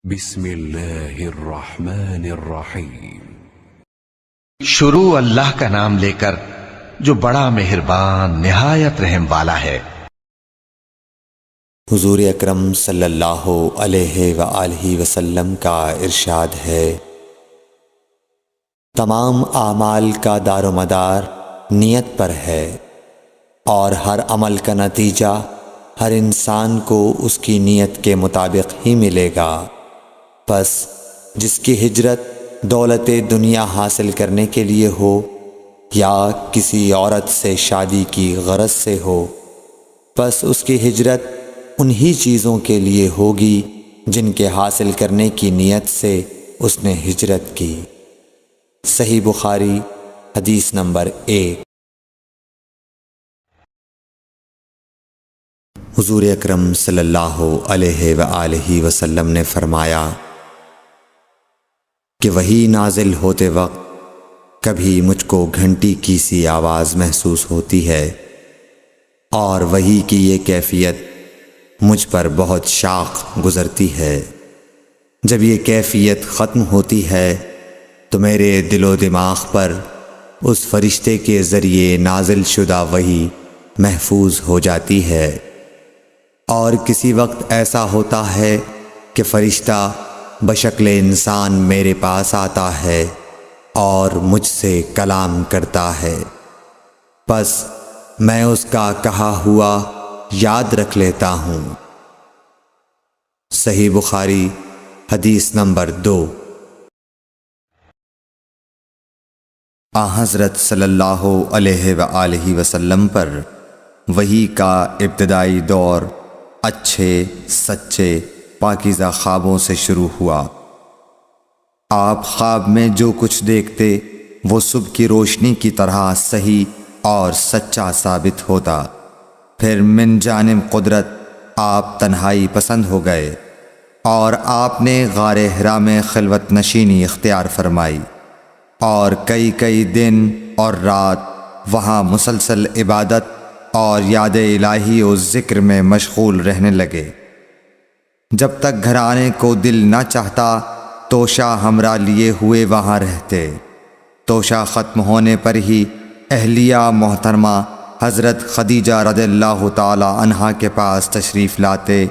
بسم اللہ الرحمن الرحیم۔ شروع اللہ کا نام لے کر جو بڑا مہربان نہایت رحم والا ہے۔ حضور اکرم صلی اللہ علیہ وآلہ وسلم کا ارشاد ہے، تمام اعمال کا دار و مدار نیت پر ہے، اور ہر عمل کا نتیجہ ہر انسان کو اس کی نیت کے مطابق ہی ملے گا۔ پس جس کی ہجرت دولت دنیا حاصل کرنے کے لیے ہو یا کسی عورت سے شادی کی غرض سے ہو، پس اس کی ہجرت انہی چیزوں کے لیے ہوگی جن کے حاصل کرنے کی نیت سے اس نے ہجرت کی۔ صحیح بخاری حدیث نمبر 1۔ حضور اکرم صلی اللہ علیہ وآلہ وسلم نے فرمایا کہ وحی نازل ہوتے وقت کبھی مجھ کو گھنٹی کی سی آواز محسوس ہوتی ہے، اور وحی کی یہ کیفیت مجھ پر بہت شاق گزرتی ہے۔ جب یہ کیفیت ختم ہوتی ہے تو میرے دل و دماغ پر اس فرشتے کے ذریعے نازل شدہ وحی محفوظ ہو جاتی ہے، اور کسی وقت ایسا ہوتا ہے کہ فرشتہ بشکل انسان میرے پاس آتا ہے اور مجھ سے کلام کرتا ہے، پس میں اس کا کہا ہوا یاد رکھ لیتا ہوں۔ صحیح بخاری حدیث نمبر 2۔ حضرت صلی اللہ علیہ وآلہ وسلم پر وحی کا ابتدائی دور اچھے سچے پاکیزہ خوابوں سے شروع ہوا۔ آپ خواب میں جو کچھ دیکھتے وہ صبح کی روشنی کی طرح صحیح اور سچا ثابت ہوتا۔ پھر من جانب قدرت آپ تنہائی پسند ہو گئے، اور آپ نے غار حرا میں خلوت نشینی اختیار فرمائی، اور کئی دن اور رات وہاں مسلسل عبادت اور یاد الہی و ذکر میں مشغول رہنے لگے۔ جب تک گھر آنے کو دل نہ چاہتا توشہ ہمراہ لیے ہوئے وہاں رہتے۔ توشہ ختم ہونے پر ہی اہلیہ محترمہ حضرت خدیجہ رضی اللہ تعالی عنہا کے پاس تشریف لاتے،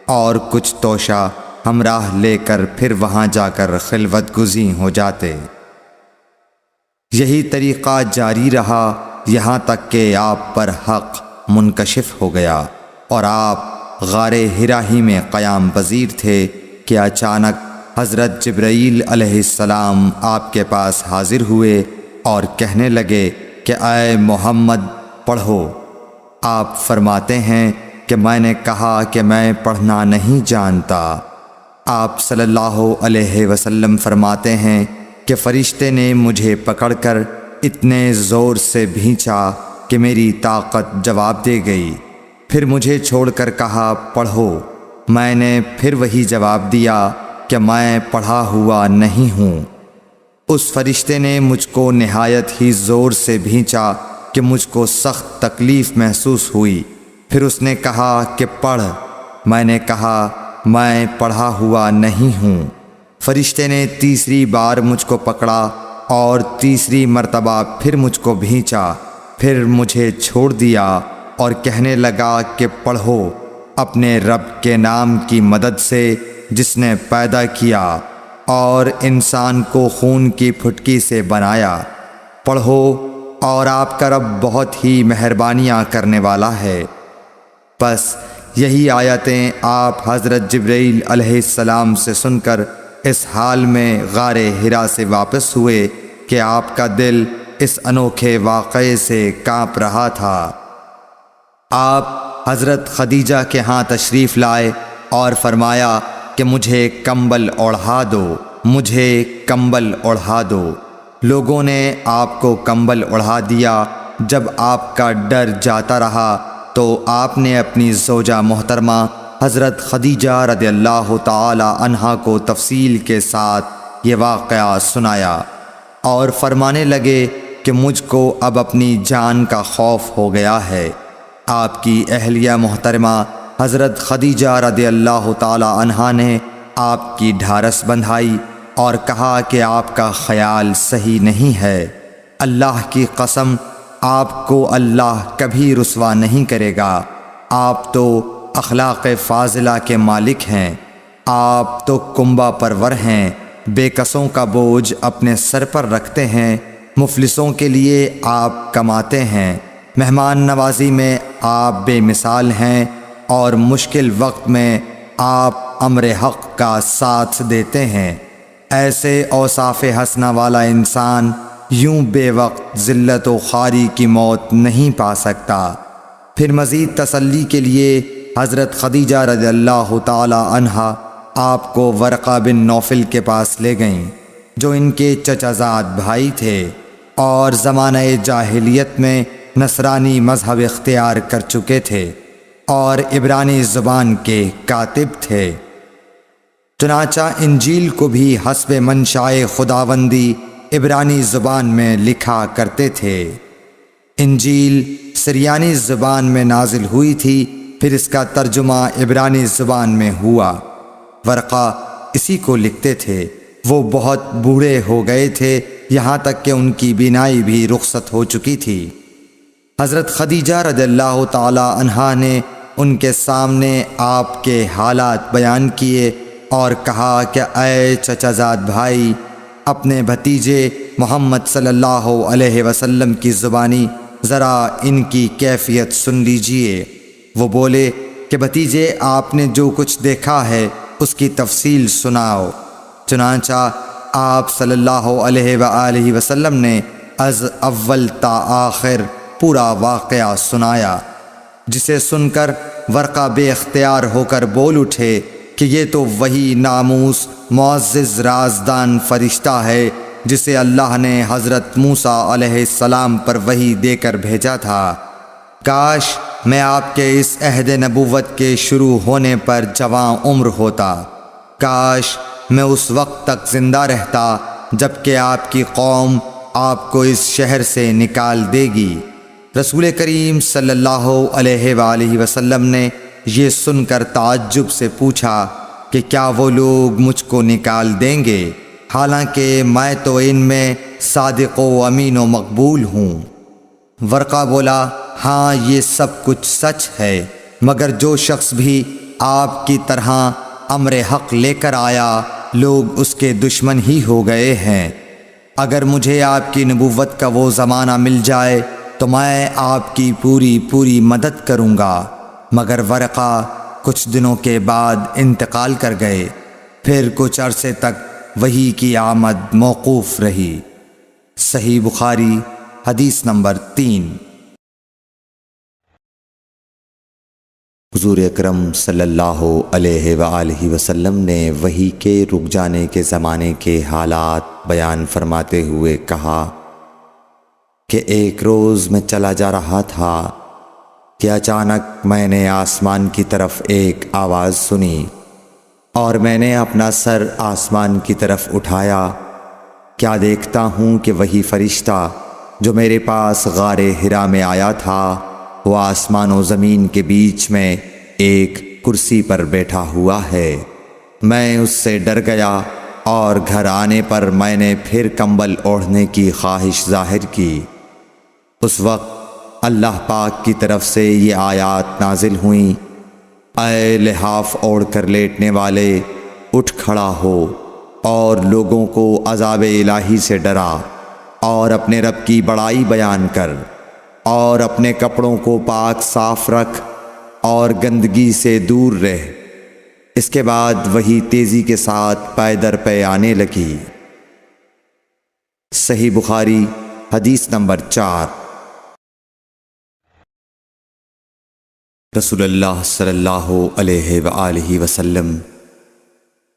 اور کچھ توشہ ہمراہ لے کر پھر وہاں جا کر خلوت گزین ہو جاتے۔ یہی طریقہ جاری رہا یہاں تک کہ آپ پر حق منکشف ہو گیا، اور آپ غار حرا ہی میں قیام پذیر تھے کہ اچانک حضرت جبرائیل علیہ السلام آپ کے پاس حاضر ہوئے اور کہنے لگے کہ اے محمد پڑھو۔ آپ فرماتے ہیں کہ میں نے کہا کہ میں پڑھنا نہیں جانتا۔ آپ صلی اللہ علیہ وسلم فرماتے ہیں کہ فرشتے نے مجھے پکڑ کر اتنے زور سے بھینچا کہ میری طاقت جواب دے گئی۔ پھر مجھے چھوڑ کر کہا پڑھو۔ میں نے پھر وہی جواب دیا کہ میں پڑھا ہوا نہیں ہوں۔ اس فرشتے نے مجھ کو نہایت ہی زور سے بھینچا کہ مجھ کو سخت تکلیف محسوس ہوئی۔ پھر اس نے کہا کہ پڑھ۔ میں نے کہا میں پڑھا ہوا نہیں ہوں۔ فرشتے نے تیسری بار مجھ کو پکڑا اور تیسری مرتبہ پھر مجھ کو بھینچا، پھر مجھے چھوڑ دیا اور کہنے لگا کہ پڑھو اپنے رب کے نام کی مدد سے جس نے پیدا کیا اور انسان کو خون کی پھٹکی سے بنایا۔ پڑھو، اور آپ کا رب بہت ہی مہربانیاں کرنے والا ہے۔ پس یہی آیتیں آپ حضرت جبرائیل علیہ السلام سے سن کر اس حال میں غار حرا سے واپس ہوئے کہ آپ کا دل اس انوکھے واقعے سے کانپ رہا تھا۔ آپ حضرت خدیجہ کے ہاں تشریف لائے اور فرمایا کہ مجھے کمبل اوڑھا دو، مجھے کمبل اوڑھا دو۔ لوگوں نے آپ کو کمبل اوڑھا دیا۔ جب آپ کا ڈر جاتا رہا تو آپ نے اپنی زوجہ محترمہ حضرت خدیجہ رضی اللہ تعالی عنہا کو تفصیل کے ساتھ یہ واقعہ سنایا، اور فرمانے لگے کہ مجھ کو اب اپنی جان کا خوف ہو گیا ہے۔ آپ کی اہلیہ محترمہ حضرت خدیجہ رضی اللہ تعالی عنہا نے آپ کی ڈھارس بندھائی اور کہا کہ آپ کا خیال صحیح نہیں ہے۔ اللہ کی قسم، آپ کو اللہ کبھی رسوا نہیں کرے گا۔ آپ تو اخلاق فاضلہ کے مالک ہیں، آپ تو کنبہ پرور ہیں، بے کسوں کا بوجھ اپنے سر پر رکھتے ہیں، مفلسوں کے لیے آپ کماتے ہیں، مہمان نوازی میں آپ بے مثال ہیں، اور مشکل وقت میں آپ امر حق کا ساتھ دیتے ہیں۔ ایسے اوصاف حسنہ والا انسان یوں بے وقت ذلت و خواری کی موت نہیں پا سکتا۔ پھر مزید تسلی کے لیے حضرت خدیجہ رضی اللہ تعالی عنہا آپ کو ورقہ بن نوفل کے پاس لے گئیں، جو ان کے چچا زاد بھائی تھے اور زمانہ جاہلیت میں نصرانی مذہب اختیار کر چکے تھے اور عبرانی زبان کے کاتب تھے۔ چنانچہ انجیل کو بھی حسب منشائے خداوندی عبرانی زبان میں لکھا کرتے تھے۔ انجیل سریانی زبان میں نازل ہوئی تھی، پھر اس کا ترجمہ عبرانی زبان میں ہوا۔ ورقہ اسی کو لکھتے تھے۔ وہ بہت بوڑھے ہو گئے تھے، یہاں تک کہ ان کی بینائی بھی رخصت ہو چکی تھی۔ حضرت خدیجہ رضی اللہ تعالی عنہا نے ان کے سامنے آپ کے حالات بیان کیے اور کہا کہ اے چچا زاد بھائی، اپنے بھتیجے محمد صلی اللہ علیہ وسلم کی زبانی ذرا ان کی کیفیت سن لیجئے۔ وہ بولے کہ بھتیجے، آپ نے جو کچھ دیکھا ہے اس کی تفصیل سناؤ۔ چنانچہ آپ صلی اللہ علیہ وآلہ وسلم نے از اول تا آخر پورا واقعہ سنایا، جسے سن کر ورقہ بے اختیار ہو کر بول اٹھے کہ یہ تو وہی ناموس معزز رازدان فرشتہ ہے جسے اللہ نے حضرت موسیٰ علیہ السلام پر وحی دے کر بھیجا تھا۔ کاش میں آپ کے اس عہد نبوت کے شروع ہونے پر جوان عمر ہوتا، کاش میں اس وقت تک زندہ رہتا جب کہ آپ کی قوم آپ کو اس شہر سے نکال دے گی۔ رسول کریم صلی اللہ علیہ وآلہ وسلم نے یہ سن کر تعجب سے پوچھا کہ کیا وہ لوگ مجھ کو نکال دیں گے، حالانکہ میں تو ان میں صادق و امین و مقبول ہوں۔ ورقہ بولا، ہاں یہ سب کچھ سچ ہے، مگر جو شخص بھی آپ کی طرح امر حق لے کر آیا لوگ اس کے دشمن ہی ہو گئے ہیں۔ اگر مجھے آپ کی نبوت کا وہ زمانہ مل جائے تو میں آپ کی پوری مدد کروں گا۔ مگر ورقہ کچھ دنوں کے بعد انتقال کر گئے، پھر کچھ عرصے تک وحی کی آمد موقوف رہی۔ صحیح بخاری حدیث نمبر 3۔ حضور اکرم صلی اللہ علیہ وآلہ وسلم نے وحی کے رک جانے کے زمانے کے حالات بیان فرماتے ہوئے کہا کہ ایک روز میں چلا جا رہا تھا کہ اچانک میں نے آسمان کی طرف ایک آواز سنی اور میں نے اپنا سر آسمان کی طرف اٹھایا۔ کیا دیکھتا ہوں کہ وہی فرشتہ جو میرے پاس غار حرا میں آیا تھا وہ آسمان و زمین کے بیچ میں ایک کرسی پر بیٹھا ہوا ہے۔ میں اس سے ڈر گیا اور گھر آنے پر میں نے پھر کمبل اوڑھنے کی خواہش ظاہر کی۔ اس وقت اللہ پاک کی طرف سے یہ آیات نازل ہوئیں، اے لحاف اوڑھ کر لیٹنے والے، اٹھ کھڑا ہو اور لوگوں کو عذاب الہی سے ڈرا، اور اپنے رب کی بڑائی بیان کر، اور اپنے کپڑوں کو پاک صاف رکھ اور گندگی سے دور رہ۔ اس کے بعد وہی تیزی کے ساتھ پے در پے آنے لگی۔ صحیح بخاری حدیث نمبر 4۔ رسول اللہ صلی اللہ علیہ وآلہ وسلم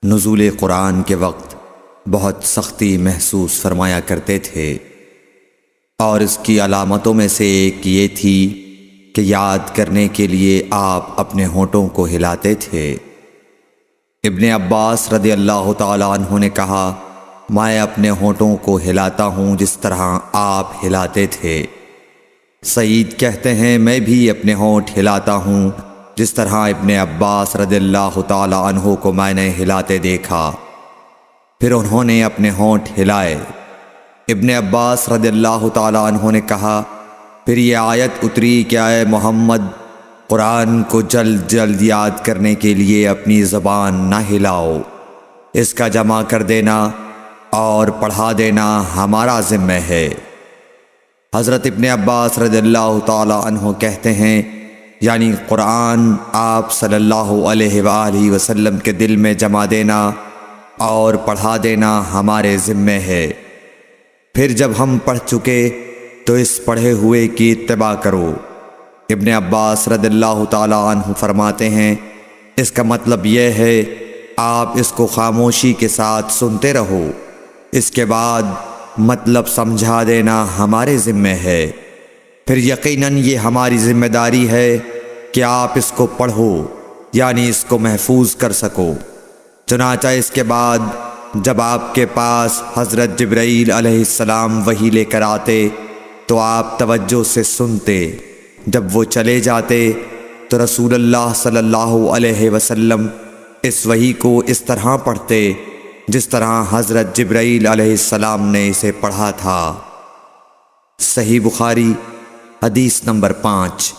نزول قرآن کے وقت بہت سختی محسوس فرمایا کرتے تھے، اور اس کی علامتوں میں سے ایک یہ تھی کہ یاد کرنے کے لیے آپ اپنے ہونٹوں کو ہلاتے تھے۔ ابن عباس رضی اللہ تعالیٰ عنہ نے کہا، میں اپنے ہونٹوں کو ہلاتا ہوں جس طرح آپ ہلاتے تھے۔ سعید کہتے ہیں، میں بھی اپنے ہونٹ ہلاتا ہوں جس طرح ابن عباس رضی اللہ تعالی عنہ کو میں نے ہلاتے دیکھا۔ پھر انہوں نے اپنے ہونٹ ہلائے۔ ابن عباس رضی اللہ تعالی عنہ نے کہا، پھر یہ آیت اتری کہ اے محمد، قرآن کو جلد جلد یاد کرنے کے لیے اپنی زبان نہ ہلاؤ، اس کا جمع کر دینا اور پڑھا دینا ہمارا ذمہ ہے۔ حضرت ابن عباس رضی اللہ تعالی عنہ کہتے ہیں، یعنی قرآن آپ صلی اللہ علیہ وآلہ وسلم کے دل میں جمع دینا اور پڑھا دینا ہمارے ذمہ ہے۔ پھر جب ہم پڑھ چکے تو اس پڑھے ہوئے کی اتباع کرو۔ ابن عباس رضی اللہ تعالی عنہ فرماتے ہیں، اس کا مطلب یہ ہے آپ اس کو خاموشی کے ساتھ سنتے رہو، اس کے بعد مطلب سمجھا دینا ہمارے ذمہ ہے۔ پھر یقیناً یہ ہماری ذمہ داری ہے کہ آپ اس کو پڑھو، یعنی اس کو محفوظ کر سکو۔ چنانچہ اس کے بعد جب آپ کے پاس حضرت جبرائیل علیہ السلام وحی لے کر آتے تو آپ توجہ سے سنتے، جب وہ چلے جاتے تو رسول اللہ صلی اللہ علیہ وسلم اس وحی کو اس طرح پڑھتے جس طرح حضرت جبرائیل علیہ السلام نے اسے پڑھا تھا۔ صحیح بخاری حدیث نمبر 5۔